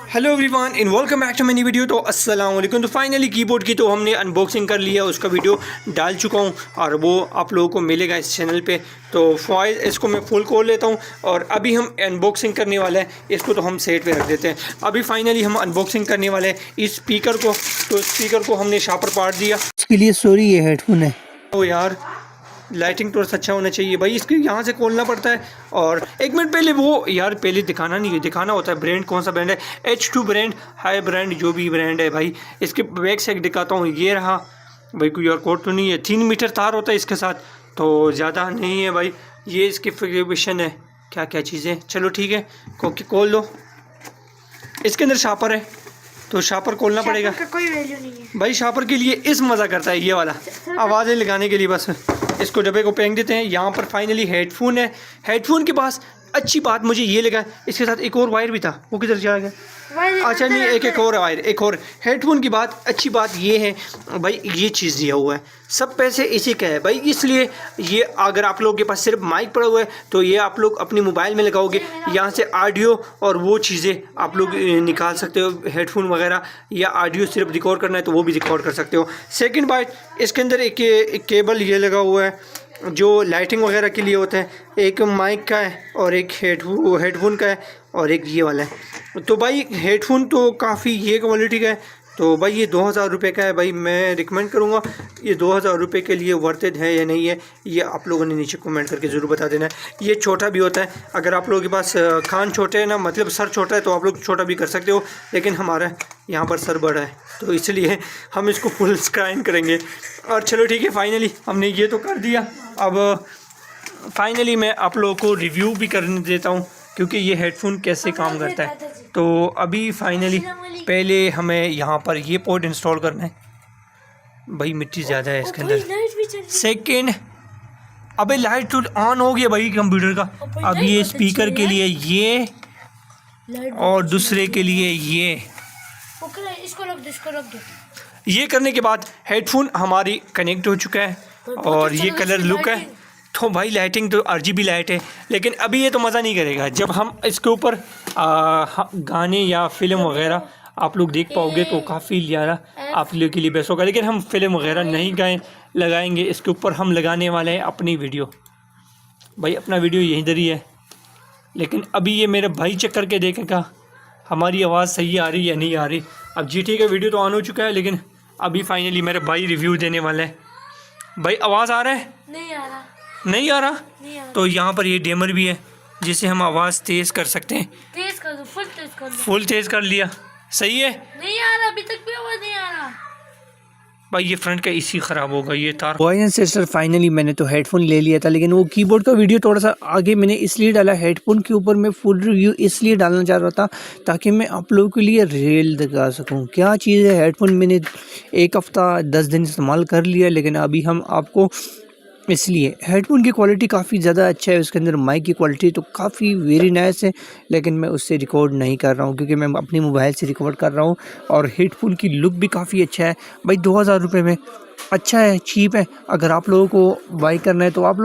Hello everyone in welcome back to many video. तो अस्सलाम वालेकुम। तो फाइनली कीबोर्ड की तो हमने अनबॉक्सिंग कर लिया, उसका वीडियो डाल चुका हूँ और वो आप लोगों को मिलेगा इस चैनल पे। तो फॉइल इसको मैं फुल खोल लेता हूँ और अभी हम अनबॉक्सिंग करने वाले हैं। इसको तो हम सेट पे रख देते हैं। अभी फाइनली हम अनबॉक्सिंग करने वाले हैं इस स्पीकर को। तो स्पीकर को हमने शापर पाट दिया। इसके लिए सॉरी, ये हेडफोन है। ओ यार, लाइटिंग थोड़ा सा अच्छा होना चाहिए भाई। इसके यहाँ से खोलना पड़ता है। और एक मिनट पहले वो यार पहले दिखाना नहीं है, दिखाना होता है ब्रांड कौन सा ब्रांड है। H2 ब्रांड, हाई ब्रांड, जो भी ब्रांड है भाई। इसके बैक से दिखाता हूँ। ये रहा भाई, कोई और कोड तो नहीं है। 3 मीटर तार होता है इसके साथ, तो ज़्यादा नहीं है भाई। ये इसकी फिक्रेशन है, क्या क्या चीज़ें। चलो ठीक है, खोल दो। इसके अंदर शापर है, तो शापर खोलना पड़ेगा। कोई वैल्यू नहीं है भाई। शापर के लिए इस मज़ा करता है ये वाला, आवाज़ें लगाने के लिए बस। इसको डब्बे को फेंक देते हैं। यहाँ पर फाइनली हेडफोन है। हेडफोन के पास अच्छी बात मुझे ये लगा, इसके साथ एक और वायर भी था, वो किधर चला गया? अच्छा नहीं, एक और वायर, एक और। हेडफोन की बात, अच्छी बात ये है भाई, ये चीज़ दिया हुआ है। सब पैसे इसी का है भाई, इसलिए ये अगर आप लोगों के पास सिर्फ माइक पड़ा हुआ है तो ये आप लोग अपनी मोबाइल में लगाओगे, यहाँ से ऑडियो और वो चीज़ें आप लोग निकाल सकते हो, हेडफोन वगैरह। या ऑडियो सिर्फ रिकॉर्ड करना है तो वो भी रिकॉर्ड कर सकते हो। सेकंड बात, इसके अंदर एक केबल ये लगा हुआ है जो लाइटिंग वगैरह के लिए होता है। एक माइक का है और एक हेडफोन का है और एक ये वाला है। तो भाई हेडफोन तो काफ़ी ये क्वालिटी का है। तो भाई ये 2000 रुपये का है भाई। मैं रिकमेंड करूँगा, ये 2000 रुपये के लिए वर्थ है या नहीं है, ये आप लोगों ने नीचे कमेंट करके ज़रूर बता देना है। ये छोटा भी होता है, अगर आप लोगों के पास कान छोटे हैं ना, मतलब सर छोटा है, तो आप लोग छोटा भी कर सकते हो। लेकिन हमारा यहाँ पर सर बड़ा है, तो इसलिए हम इसको फुल स्क्रीन करेंगे। और चलो ठीक है, फाइनली हमने ये तो कर दिया। अब फाइनली मैं आप लोगों को रिव्यू भी करने देता हूँ, क्योंकि ये हेडफोन कैसे काम करता है। तो अभी फाइनली पहले हमें यहाँ पर ये पोर्ट इंस्टॉल करना है। भाई मिट्टी ज़्यादा है इसके अंदर। सेकेंड, अबे लाइट तो ऑन हो गया भाई कंप्यूटर का। अब ये स्पीकर के लिए ये, और दूसरे के लिए ये। इसको रख दो। ये करने के बाद हेडफोन हमारी कनेक्ट हो चुका है और ये कलर लुक है। तो भाई लाइटिंग तो RGB लाइट है, लेकिन अभी ये तो मज़ा नहीं करेगा। जब हम इसके ऊपर गाने या फिल्म वगैरह आप लोग देख पाओगे तो काफ़ी ज़्यादा आप लोगों के लिए बेस्ट होगा। लेकिन हम फिल्म वगैरह नहीं लगाएंगे इसके ऊपर। हम लगाने वाले हैं अपनी वीडियो। भाई अपना वीडियो यहीं इधर ही है, लेकिन अभी ये मेरे भाई चेक करके देखेगा हमारी आवाज़ सही आ रही या नहीं आ रही। अब GT का वीडियो तो ऑन हो चुका है, लेकिन अभी फाइनली मेरे भाई रिव्यू देने वाले हैं। भाई आवाज़ आ रहा है? नहीं आ रहा। नहीं आ रहा? तो यहाँ पर ये डेमर भी है जिसे हम आवाज़ तेज़ कर सकते हैं। तेज कर दो, फुल तेज कर दो। फुल तेज़ कर लिया, सही है। नहीं आ रहा, अभी तक भी आवाज़ नहीं आ रहा। भाई ये फ्रंट का इसी ख़राब होगा, ये तार। बॉयज़ एंड सिस्टर, फाइनली मैंने तो हेडफोन ले लिया था, लेकिन वो कीबोर्ड का वीडियो थोड़ा सा आगे मैंने इसलिए डाला। हेडफोन के ऊपर मैं फुल रिव्यू इसलिए डालना चाह रहा था ताकि मैं आप लोगों के लिए रियल दिखा सकूं क्या चीज़ है। हेडफोन मैंने 1 हफ़्ता 10 दिन इस्तेमाल कर लिया, लेकिन अभी हम आपको इसलिए हेडफोन की क्वालिटी काफ़ी ज़्यादा अच्छा है। उसके अंदर माइक की क्वालिटी तो काफ़ी वेरी नाइस है, लेकिन मैं उससे रिकॉर्ड नहीं कर रहा हूँ क्योंकि मैं अपनी मोबाइल से रिकॉर्ड कर रहा हूँ। और हेडफोन की लुक भी काफ़ी अच्छा है भाई। 2000 रुपये में अच्छा है, चीप है। अगर आप लोगों को बाई करना है तो आप लोग